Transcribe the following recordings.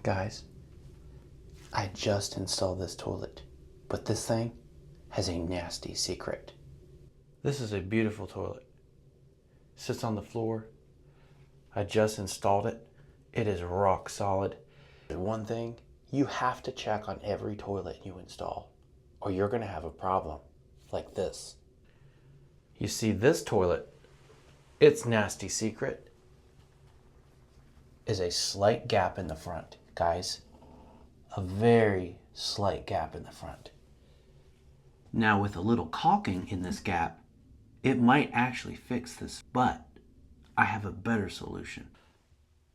Guys, I just installed this toilet, but this thing has a nasty secret. This is a beautiful toilet. Sits on the floor. I just installed it. It is rock solid. One thing, you have to check on every toilet you install, or you're gonna have a problem like this. You see this toilet, its nasty secret is a slight gap in the front, guys. A very slight gap in the front. Now with a little caulking in this gap, it might actually fix this, but I have a better solution.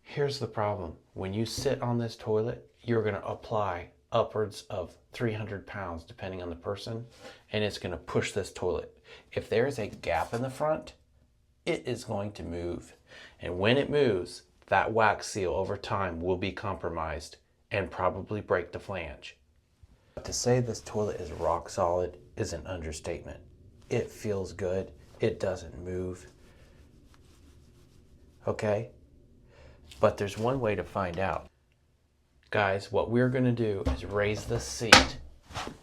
Here's the problem. When you sit on this toilet, you're gonna apply upwards of 300 pounds depending on the person, and it's gonna push this toilet. If there's a gap in the front, it is going to move. And when it moves, that wax seal over time will be compromised and probably break the flange. But to say this toilet is rock solid is an understatement. It feels good. It doesn't move. Okay? But there's one way to find out. Guys, what we're gonna do is raise this seat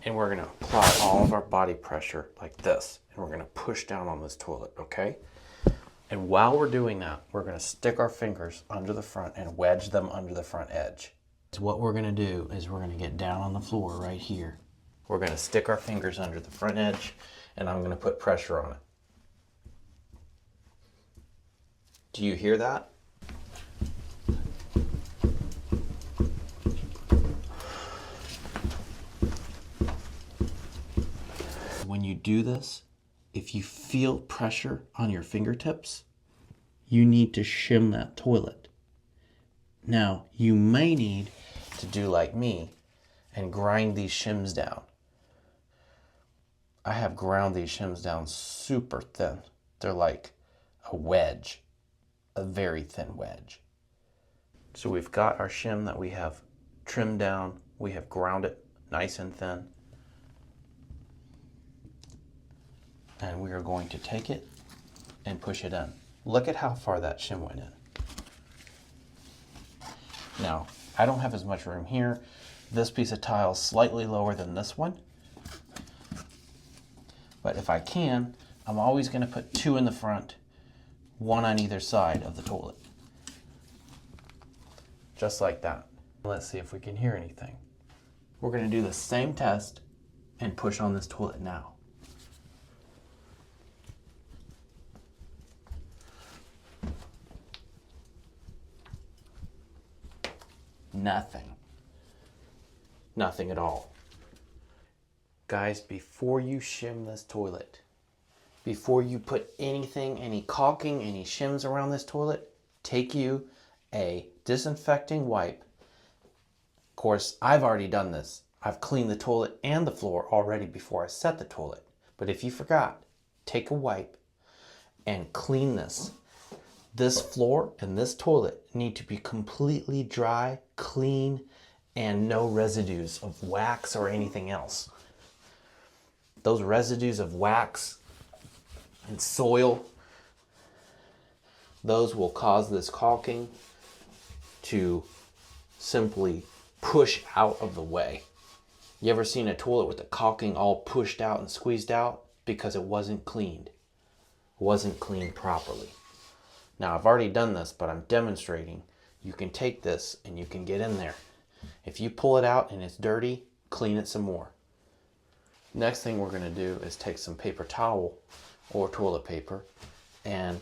and we're gonna apply all of our body pressure like this. And we're gonna push down on this toilet, okay? And while we're doing that, we're gonna stick our fingers under the front and wedge them under the front edge. So what we're gonna do is we're gonna get down on the floor right here. We're gonna stick our fingers under the front edge and I'm gonna put pressure on it. Do you hear that? When you do this, if you feel pressure on your fingertips, you need to shim that toilet. Now, you may need to do like me and grind these shims down. I have ground these shims down super thin. They're like a wedge, a very thin wedge. So we've got our shim that we have trimmed down. We have ground it nice and thin. And we are going to take it and push it in. Look at how far that shim went in. Now, I don't have as much room here. This piece of tile is slightly lower than this one. But if I can, I'm always going to put two in the front, one on either side of the toilet. Just like that. Let's see if we can hear anything. We're going to do the same test and push on this toilet now. Nothing. Nothing at all. Guys, before you shim this toilet, before you put anything, any caulking, any shims around this toilet, take you a disinfecting wipe. Of course, I've already done this. I've cleaned the toilet and the floor already before I set the toilet. But if you forgot, take a wipe and clean this. This floor and this toilet need to be completely dry, clean, and no residues of wax or anything else. Those residues of wax and soil, those will cause this caulking to simply push out of the way. You ever seen a toilet with the caulking all pushed out and squeezed out? Because it wasn't cleaned. It wasn't cleaned properly. Now, I've already done this, but I'm demonstrating. You can take this and you can get in there. If you pull it out and it's dirty, clean it some more. Next thing we're going to do is take some paper towel or toilet paper and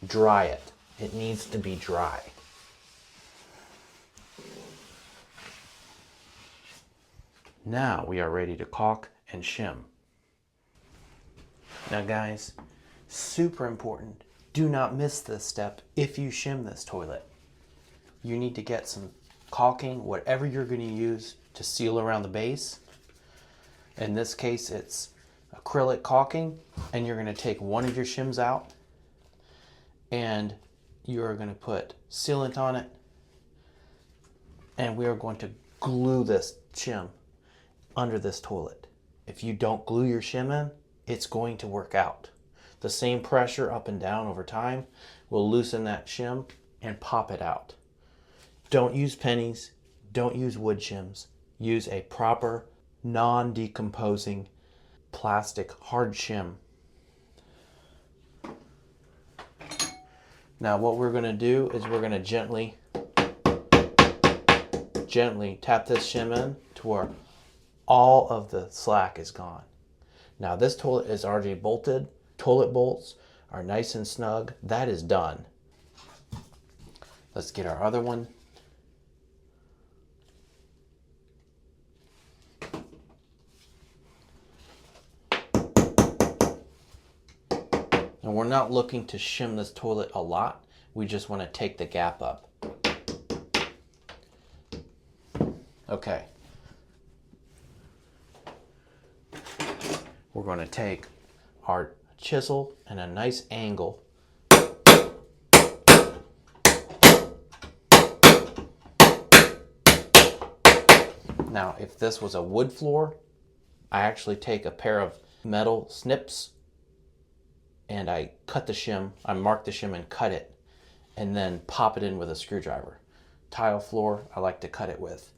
dry it. It needs to be dry. Now we are ready to caulk and shim. Now guys, super important. Do not miss this step if you shim this toilet. You need to get some caulking, whatever you're going to use to seal around the base. In this case, it's acrylic caulking, and you're going to take one of your shims out and you're going to put sealant on it, and we are going to glue this shim under this toilet. If you don't glue your shim in, it's going to work out. The same pressure up and down over time will loosen that shim and pop it out. Don't use pennies. Don't use wood shims. Use a proper, non-decomposing plastic hard shim. Now what we're going to do is we're going to gently tap this shim in to where all of the slack is gone. Now this toilet is already bolted. Toilet bolts are nice and snug. That is done. Let's get our other one. And we're not looking to shim this toilet a lot. We just want to take the gap up. Okay. We're going to take our chisel and a nice angle. Now, if this was a wood floor, I actually take a pair of metal snips and I cut the shim, I mark the shim and cut it, and then pop it in with a screwdriver. Tile floor, I like to cut it with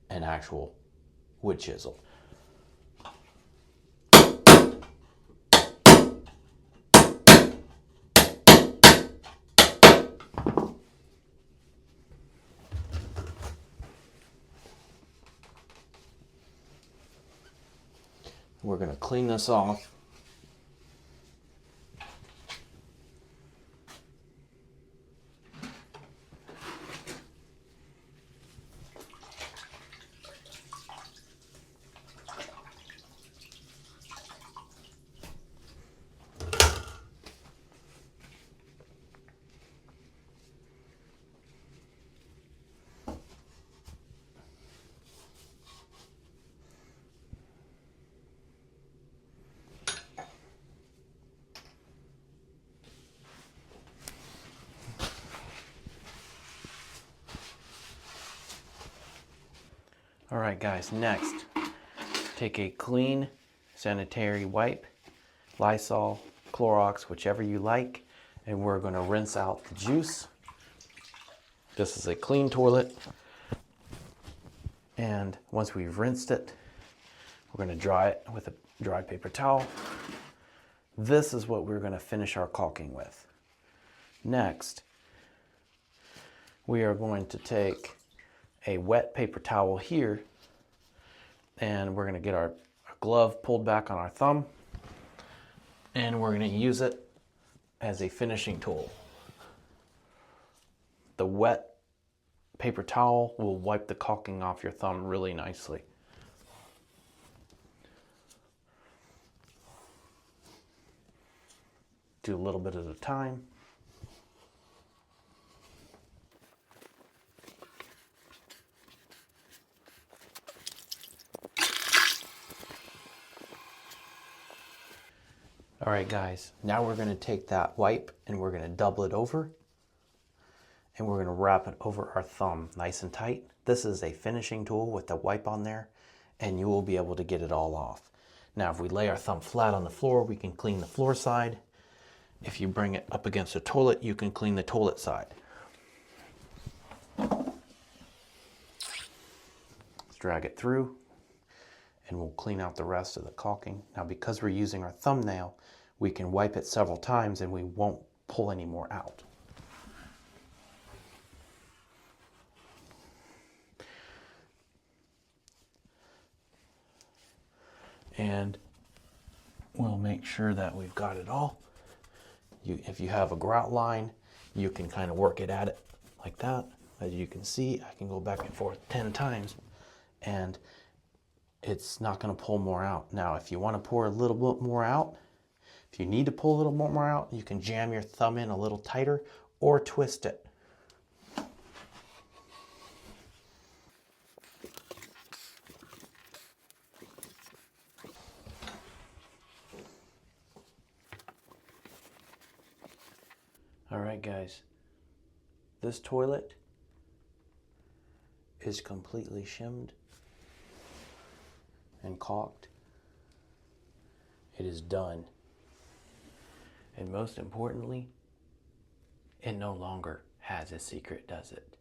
an actual wood chisel. We're going to clean this off. All right, guys, next, take a clean sanitary wipe, Lysol, Clorox, whichever you like, and we're going to rinse out the juice. This is a clean toilet, and once we've rinsed it, we're going to dry it with a dry paper towel. This is what we're going to finish our caulking with. Next, we are going to take a wet paper towel here, and we're going to get our glove pulled back on our thumb, and we're going to use it as a finishing tool. The wet paper towel will wipe the caulking off your thumb really nicely. Do a little bit at a time. All right, guys, now we're going to take that wipe and we're going to double it over, and we're going to wrap it over our thumb nice and tight. This is a finishing tool with the wipe on there, and you will be able to get it all off. Now, if we lay our thumb flat on the floor, we can clean the floor side. If you bring it up against the toilet, you can clean the toilet side. Let's drag it through, and we'll clean out the rest of the caulking. Now, because we're using our thumbnail, we can wipe it several times and we won't pull any more out. And we'll make sure that we've got it all. If you have a grout line, you can kind of work it at it like that. As you can see, I can go back and forth 10 times and it's not going to pull more out. Now, if you want to pour a little bit more out, if you need to pull a little more out, you can jam your thumb in a little tighter or twist it. All right, guys, this toilet is completely shimmed and caulked. It is done. And most importantly, it no longer has a secret, does it?